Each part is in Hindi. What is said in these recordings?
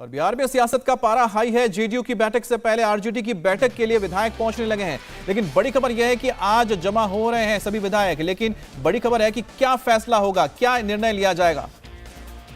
और बिहार में सियासत का पारा हाई है। जेडीयू की बैठक से पहले आरजेडी की बैठक के लिए विधायक पहुंचने लगे हैं, लेकिन बड़ी खबर यह है कि आज जमा हो रहे हैं सभी विधायक। लेकिन बड़ी खबर है कि क्या फैसला होगा, क्या निर्णय लिया जाएगा।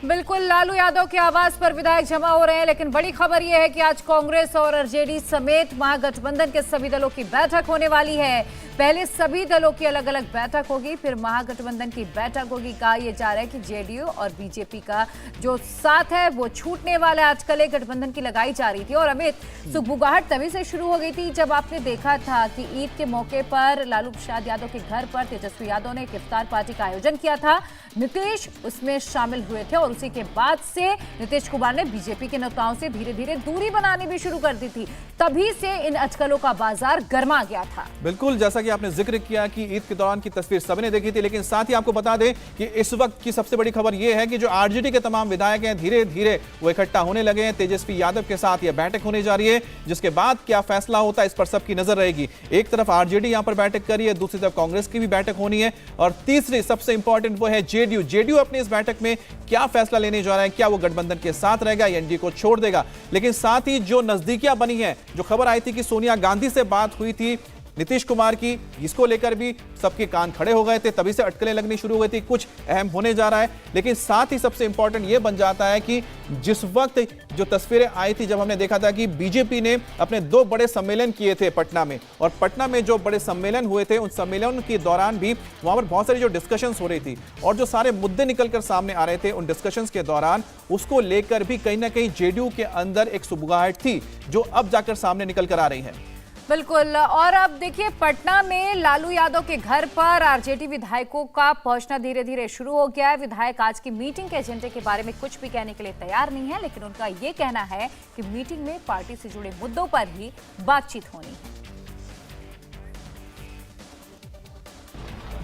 बिल्कुल, लालू यादव के आवास पर विधायक जमा हो रहे हैं, लेकिन बड़ी खबर यह है कि आज कांग्रेस और आरजेडी समेत महागठबंधन के सभी दलों की बैठक होने वाली है। पहले सभी दलों की अलग अलग बैठक होगी, फिर महागठबंधन की बैठक होगी। कहा यह जा रहा है कि जेडीयू और बीजेपी का जो साथ है वो छूटने वाला है। आजकल एक गठबंधन की लगाई जा रही थी और अमित, सुगबुगाहट तभी से शुरू हो गई थी जब आपने देखा था कि ईद के मौके पर लालू प्रसाद यादव के घर पर तेजस्वी यादव ने एक इफ्तार पार्टी का आयोजन किया था। नीतीश उसमें शामिल हुए थे और उसी के बाद से नीतीश कुमार ने बीजेपी के नेताओं से धीरे धीरे दूरी बनानी भी शुरू कर दी थी। तभी से इन अटकलों का बाजार गर्मा गया था। बिल्कुल, जैसा कि आपने जिक्र किया कि ईद के दौरान की तस्वीर सबने देखी थी, लेकिन साथ ही आपको बता दें कि इस वक्त की सबसे बड़ी खबर यह है कि जो आरजेडी के तमाम विधायक हैं धीरे धीरे वो इकट्ठा होने लगे हैं। तेजस्वी यादव के साथ यह बैठक होने जा रही है, जिसके बाद क्या फैसला होता है इस पर सबकी नजर रहेगी। एक तरफ आरजेडी यहां पर बैठक कर रही है, दूसरी तरफ कांग्रेस की भी बैठक होनी है, और तीसरी सबसे इंपॉर्टेंट वो है जेडीयू। जेडीयू अपनी इस बैठक में क्या फैसला लेने जा रहा है, क्या वो गठबंधन के साथ रहेगा या एनडीए को छोड़ देगा। लेकिन साथ ही जो नजदीकियां बनी है, जो खबर आई थी कि सोनिया गांधी से बात हुई थी नीतीश कुमार की, इसको लेकर भी सबके कान खड़े हो गए थे, तभी से अटकलें लगनी शुरू हो गई थी। कुछ अहम होने जा रहा है, लेकिन साथ ही सबसे इंपॉर्टेंट यह बन जाता है कि जिस वक्त जो तस्वीरें आई थी, जब हमने देखा था कि बीजेपी ने अपने 2 बड़े सम्मेलन किए थे पटना में, और पटना में जो बड़े सम्मेलन हुए थे उन सम्मेलन के दौरान भी वहां पर बहुत सारी जो डिस्कशंस हो रही थी और जो सारे मुद्दे निकलकर सामने आ रहे थे, उन डिस्कशंस के दौरान उसको लेकर भी कहीं ना कहीं जेडीयू के अंदर एक सुगबुगाहट थी, जो अब जाकर सामने निकल कर आ रही है। बिल्कुल, और अब देखिए पटना में लालू यादव के घर पर आरजेडी विधायकों का पहुंचना धीरे धीरे शुरू हो गया है। विधायक आज की मीटिंग के एजेंडे के बारे में कुछ भी कहने के लिए तैयार नहीं है, लेकिन उनका ये कहना है कि मीटिंग में पार्टी से जुड़े मुद्दों पर ही बातचीत होनी है।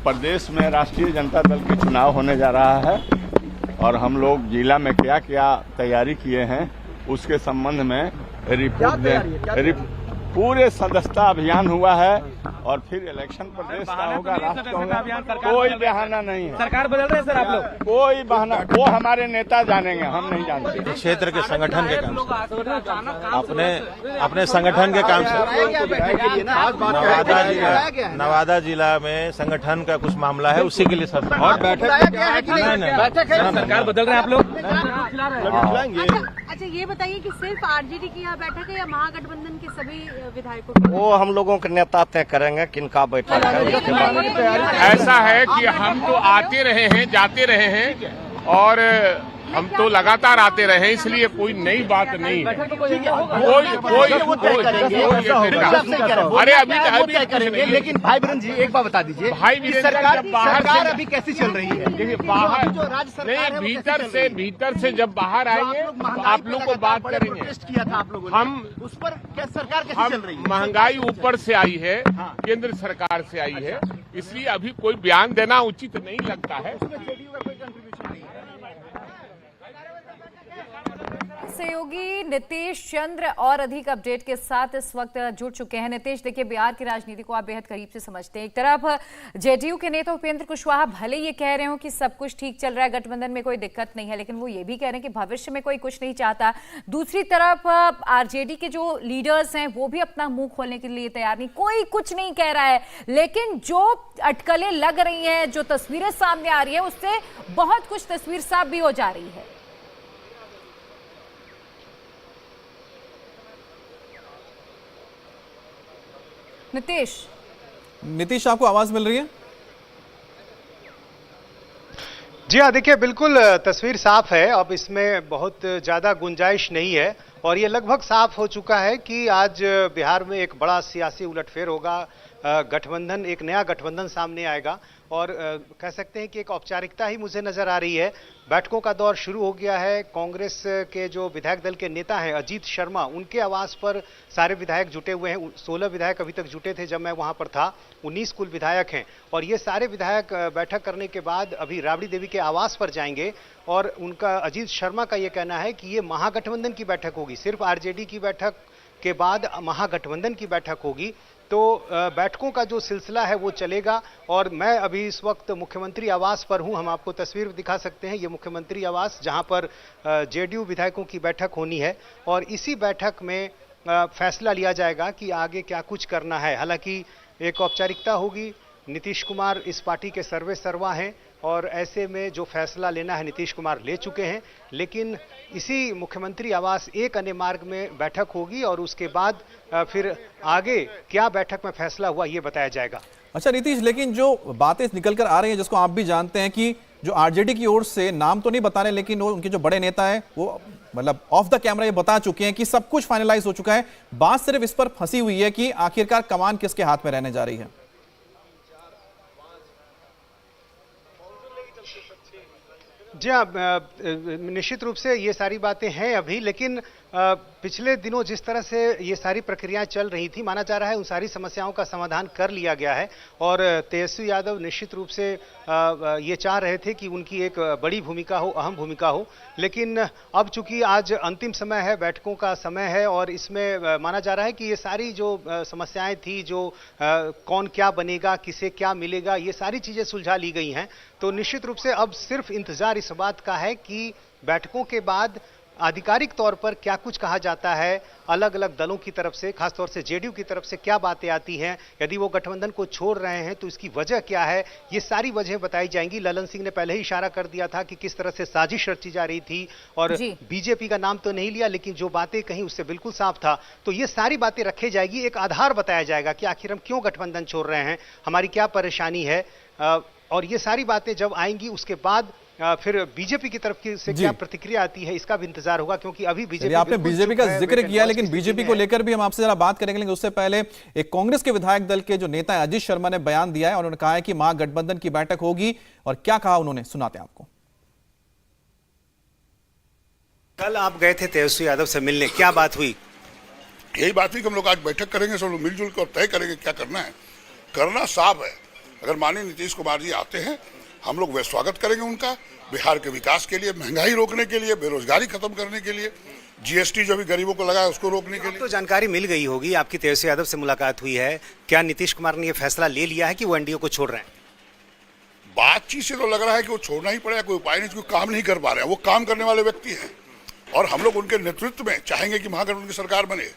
प्रदेश में राष्ट्रीय जनता दल के चुनाव होने जा रहा है और हम लोग जिला में क्या क्या तैयारी किए हैं उसके संबंध में रिपोर्ट पूरे सदस्यता अभियान हुआ है और फिर इलेक्शन प्रदेश का होगा, राष्ट्र होगा। कोई बहाना नहीं है। सरकार बदल रहे हैं सर आप लोग? कोई बहाना, वो हमारे नेता जानेंगे, हम नहीं जानते। क्षेत्र के संगठन के काम से, अपने संगठन के काम से नवादा जिला में संगठन का कुछ मामला है, उसी के लिए सर। और बैठक है, सरकार बदल रहे हैं आप लोग? अच्छा, ये बताइए कि सिर्फ आरजेडी की यहाँ बैठक है या महागठबंधन के सभी विधायकों की? वो हम लोगों के नेता तय करेंगे किनका बैठक है। ऐसा है कि हम तो आते रहे हैं, जाते रहे हैं और हम तो लगातार आते रहे, इसलिए कोई नई बात नहीं है। अरे अभी लेकिन भाई बहन जी एक बात बता दीजिए, भाई सरकार अभी कैसी चल रही है? देखिए बाहर नहीं, भीतर से जब बाहर आएंगे तो आप लोग को बात करेंगे। किया था आप लोगों ने, हम उस पर क्या सरकार कैसी चल रही है? महंगाई ऊपर से आई है, केंद्र सरकार से आई है, इसलिए अभी कोई बयान देना उचित नहीं लगता है। सहयोगी नीतीश चंद्र और अधिक अपडेट के साथ इस वक्त जुड़ चुके हैं। नीतीश, देखिए बिहार की राजनीति को आप बेहद करीब से समझते हैं। एक तरफ जेडीयू के नेता उपेंद्र कुशवाहा भले ये कह रहे हो कि सब कुछ ठीक चल रहा है, गठबंधन में कोई दिक्कत नहीं है, लेकिन वो ये भी कह रहे हैं कि भविष्य में कोई कुछ नहीं चाहता। दूसरी तरफ आरजेडी के जो लीडर्स हैं वो भी अपना मुंह खोलने के लिए तैयार नहीं, कोई कुछ नहीं कह रहा है। लेकिन जो अटकलें लग रही हैं, जो तस्वीरें सामने आ रही है, उससे बहुत कुछ तस्वीर साफ भी हो जा रही है। नीतीश, आपको आवाज मिल रही है? जी हाँ, देखिए बिल्कुल तस्वीर साफ है। अब इसमें बहुत ज्यादा गुंजाइश नहीं है और ये लगभग साफ हो चुका है कि आज बिहार में एक बड़ा सियासी उलटफेर होगा। गठबंधन, एक नया गठबंधन सामने आएगा और कह सकते हैं कि एक औपचारिकता ही मुझे नजर आ रही है। बैठकों का दौर शुरू हो गया है। कांग्रेस के जो विधायक दल के नेता हैं अजीत शर्मा, उनके आवास पर सारे विधायक जुटे हुए हैं। 16 विधायक अभी तक जुटे थे जब मैं वहां पर था, 19 कुल विधायक हैं और ये सारे विधायक बैठक करने के बाद अभी राबड़ी देवी के आवास पर जाएंगे और उनका, अजीत शर्मा का यह कहना है कि ये महागठबंधन की बैठक होगी। सिर्फ आरजेडी की बैठक के बाद महागठबंधन की बैठक होगी। तो बैठकों का जो सिलसिला है वो चलेगा। और मैं अभी इस वक्त मुख्यमंत्री आवास पर हूं, हम आपको तस्वीर दिखा सकते हैं। ये मुख्यमंत्री आवास जहां पर जेडीयू विधायकों की बैठक होनी है और इसी बैठक में फैसला लिया जाएगा कि आगे क्या कुछ करना है। हालांकि एक औपचारिकता होगी, नीतीश कुमार इस पार्टी के सर्वे सर्वा हैं और ऐसे में जो फैसला लेना है नीतीश कुमार ले चुके हैं, लेकिन इसी मुख्यमंत्री आवास एक अन्य मार्ग में बैठक होगी और उसके बाद फिर आगे क्या बैठक में फैसला हुआ ये बताया जाएगा। अच्छा नीतीश, लेकिन जो बातें निकल कर आ रही हैं जिसको आप भी जानते हैं कि जो आरजेडी की ओर से, नाम तो नहीं बता रहे लेकिन वो उनके जो बड़े नेता है वो मतलब ऑफ द कैमरा ये बता चुके हैं कि सब कुछ फाइनलाइज हो चुका है, बात सिर्फ इस पर फंसी हुई है कि आखिरकार कमान किसके हाथ में रहने जा रही है। जी हाँ, निश्चित रूप से ये सारी बातें हैं अभी, लेकिन पिछले दिनों जिस तरह से ये सारी प्रक्रियाएं चल रही थी, माना जा रहा है उन सारी समस्याओं का समाधान कर लिया गया है और तेजस्वी यादव निश्चित रूप से ये चाह रहे थे कि उनकी एक बड़ी भूमिका हो, अहम भूमिका हो, लेकिन अब चूंकि आज अंतिम समय है, बैठकों का समय है और इसमें माना जा रहा है कि ये सारी जो समस्याएं थी, जो कौन क्या बनेगा, किसे क्या मिलेगा, ये सारी चीजें सुलझा ली गई हैं। तो निश्चित रूप से अब सिर्फ इंतजार इस बात का है कि बैठकों के बाद आधिकारिक तौर पर क्या कुछ कहा जाता है अलग अलग दलों की तरफ से, खासतौर से जेडीयू की तरफ से क्या बातें आती हैं, यदि वो गठबंधन को छोड़ रहे हैं तो इसकी वजह क्या है, ये सारी वजह बताई जाएंगी। ललन सिंह ने पहले ही इशारा कर दिया था कि किस तरह से साजिश रची जा रही थी और बीजेपी का नाम तो नहीं लिया, लेकिन जो बातें कहीं उससे बिल्कुल साफ था। तो ये सारी बातें रखी जाएगी, एक आधार बताया जाएगा कि आखिर हम क्यों गठबंधन छोड़ रहे हैं, हमारी क्या परेशानी है, और ये सारी बातें जब आएंगी उसके बाद फिर बीजेपी की तरफ से क्या प्रतिक्रिया आती है इसका भी इंतजार होगा, क्योंकि अभी बीजेपी, आपने बीजेपी का जिक्र किया, लेकिन बीजेपी को लेकर भी हम आपसे जरा बात करेंगे, लेकिन उससे पहले एक कांग्रेस के विधायक दल के जो नेता है अजीत शर्मा ने बयान दिया है और उन्होंने कहा है कि महागठबंधन की बैठक होगी और क्या कहा उन्होंने, सुनाते हैं आपको। कल आप गए थे तेजस्वी यादव से मिलने, क्या बात हुई? यही बात हुई कि हम लोग आज बैठक करेंगे, सब लोग मिलजुल कर तय करेंगे क्या करना है। करना साफ है, अगर माननीय नीतीश कुमार जी आते हैं हम लोग वे स्वागत करेंगे उनका, बिहार के विकास के लिए, महंगाई रोकने के लिए, बेरोजगारी खत्म करने के लिए, जीएसटी जो भी गरीबों को लगा है उसको रोकने के लिए। तो जानकारी मिल गई होगी, आपकी तेजस्वी यादव से मुलाकात हुई है, क्या नीतीश कुमार ने यह फैसला ले लिया है कि वो एनडीए को छोड़ रहे हैं? बातचीत से तो लग रहा है कि वो छोड़ना ही पड़ेगा, कोई उपाय नहीं, कोई काम नहीं कर पा रहे हैं। वो काम करने वाले व्यक्ति हैं और हम लोग उनके नेतृत्व में चाहेंगे कि महागठबंधन की सरकार बने,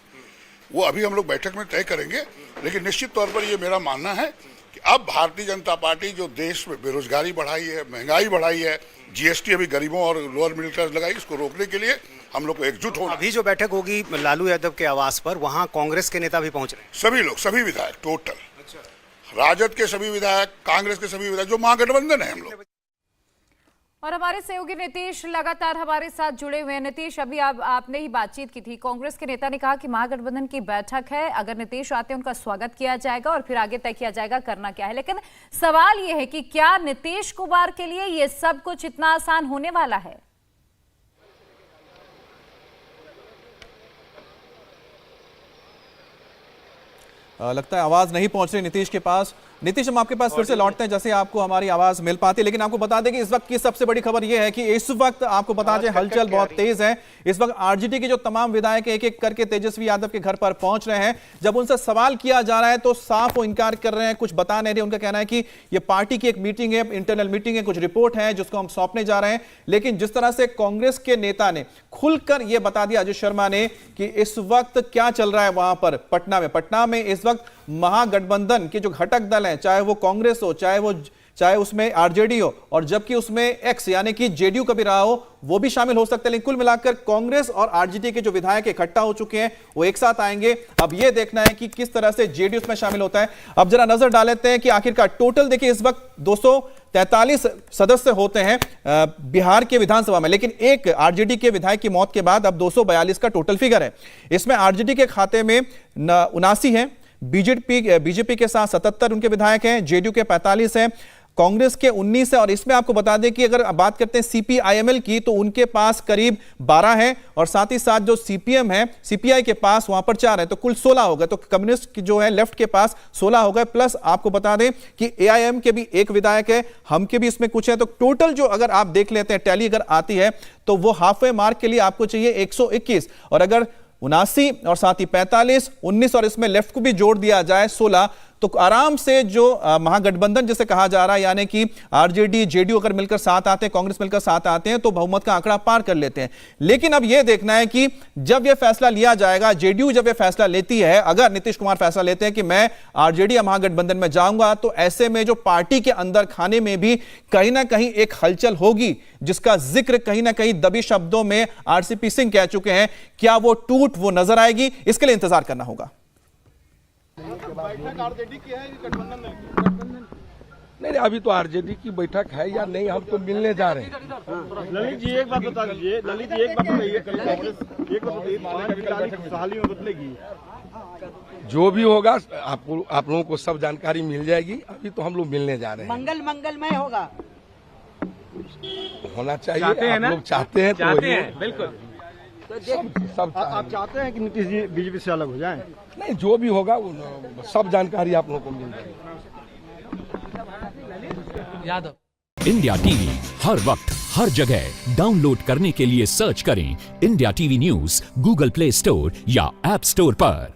वो अभी हम लोग बैठक में तय करेंगे। लेकिन निश्चित तौर पर ये मेरा मानना है कि अब भारतीय जनता पार्टी जो देश में बेरोजगारी बढ़ाई है, महंगाई बढ़ाई है, जीएसटी अभी गरीबों और लोअर मिडिल क्लास लगाई, इसको रोकने के लिए हम लोग को एकजुट होना। अभी जो बैठक होगी लालू यादव के आवास पर, वहां कांग्रेस के नेता भी पहुंच रहे हैं, सभी लोग, सभी विधायक टोटल, राजद के सभी विधायक, कांग्रेस के सभी विधायक, जो महागठबंधन है हम लोग। और हमारे सहयोगी नीतीश लगातार हमारे साथ जुड़े हुए हैं। नीतीश, अभी आपने ही बातचीत की थी, कांग्रेस के नेता ने कहा कि महागठबंधन की बैठक है, अगर नीतीश आते हैं उनका स्वागत किया जाएगा और फिर आगे तय किया जाएगा करना क्या है। लेकिन सवाल यह है कि क्या नीतीश कुमार के लिए यह सब कुछ इतना आसान होने वाला है? लगता है आवाज नहीं पहुंच रही नीतीश के पास। नीतीश, हम आपके पास फिर से लौटते हैं जैसे आपको हमारी आवाज मिल पाती है, लेकिन आपको बता दें कि इस वक्त की सबसे बड़ी खबर यह है कि इस वक्त आपको बता दें हलचल बहुत तेज है। इस वक्त आरजेडी के जो तमाम विधायक एक एक करके तेजस्वी यादव के घर पर पहुंच रहे हैं। जब उनसे सवाल किया जा रहा है तो साफ वो इनकार कर रहे हैं, कुछ बता नहीं रहे। उनका कहना है कि ये पार्टी की एक मीटिंग है, इंटरनल मीटिंग है, कुछ रिपोर्ट है जिसको हम सौंपने जा रहे हैं। लेकिन जिस तरह से कांग्रेस के नेता ने खुलकर यह बता दिया, अजीत शर्मा ने, कि इस वक्त क्या चल रहा है वहां पर पटना में इस वक्त महागठबंधन के जो घटक दल हैं, चाहे वो कांग्रेस हो, चाहे उसमें आरजेडी हो, और जबकि उसमें एक्स यानी कि जेडीयू का भी रहा हो, वो भी शामिल हो सकते हैं। लेकिन कुल मिलाकर कांग्रेस और आरजेडी के जो विधायक इकट्ठा हो चुके हैं वो एक साथ आएंगे। अब यह देखना है कि किस तरह से जेडीयू उसमें शामिल होता है। अब जरा नजर डाल लेते हैं कि आखिरकार टोटल देखिए इस वक्त 243 सदस्य होते हैं बिहार के विधानसभा में, लेकिन एक आरजेडी के विधायक की मौत के बाद अब 242 का टोटल फिगर है। इसमें आरजेडी के खाते में 79 है, बीजेपी के साथ 77 उनके विधायक हैं, जेडीयू के 45 हैं, कांग्रेस के 19 है। और इसमें आपको बता दें कि अगर बात करते हैं सीपीआईएमएल की तो उनके पास करीब 12 है, और साथ ही साथ जो सीपीएम है, सीपीआई के पास वहां पर 4 है, तो कुल 16 हो गए। तो कम्युनिस्ट की जो है लेफ्ट के पास 16 हो गए। प्लस आपको बता दें कि एआईएम के भी एक विधायक है, हम के भी इसमें कुछ है। तो टोटल जो अगर आप देख लेते हैं टैली अगर आती है तो वो हाफ वे मार्क के लिए आपको चाहिए 121, और अगर 79 और साथ ही 45, 19 और इसमें लेफ्ट को भी जोड़ दिया जाए 16, तो आराम से जो महागठबंधन जिसे कहा जा रहा है, यानी कि आरजेडी जेडीयू अगर मिलकर साथ आते हैं, कांग्रेस मिलकर साथ आते हैं, तो बहुमत का आंकड़ा पार कर लेते हैं। लेकिन अब यह देखना है कि जब यह फैसला लिया जाएगा, जेडीयू जब यह फैसला लेती है, अगर नीतीश कुमार फैसला लेते हैं कि मैं आरजेडी या महागठबंधन में जाऊंगा, तो ऐसे में जो पार्टी के अंदर खाने में भी कहीं ना कहीं एक हलचल होगी, जिसका जिक्र कहीं ना कहीं दबी शब्दों में आरसीपी सिंह कह चुके हैं। क्या वो टूट वो नजर आएगी, इसके लिए इंतजार करना होगा। नहीं, अभी तो आरजेडी की बैठक है या नहीं, हम तो मिलने जा रहे हैं। ललित जी एक बात बता दीजिए, ललित जी एक बात बताइए, कांग्रेस एक बात बताइए, 5 तारीख खुशहाली में बदलेगी? जो भी होगा आप लोगों को सब जानकारी मिल जाएगी। अभी तो हम लोग मिलने जा रहे हैं। मंगलमय होगा, होना चाहिए। आप लोग चाहते हैं तो बिल्कुल सब आप चाहते हैं कि नीतीश जी बीजेपी से अलग हो जाएं? नहीं, जो भी होगा सब जानकारी आप लोगों को मिल जाएगी। यादव इंडिया टीवी हर वक्त हर जगह डाउनलोड करने के लिए सर्च करें India TV news Google play store या ऐप स्टोर पर।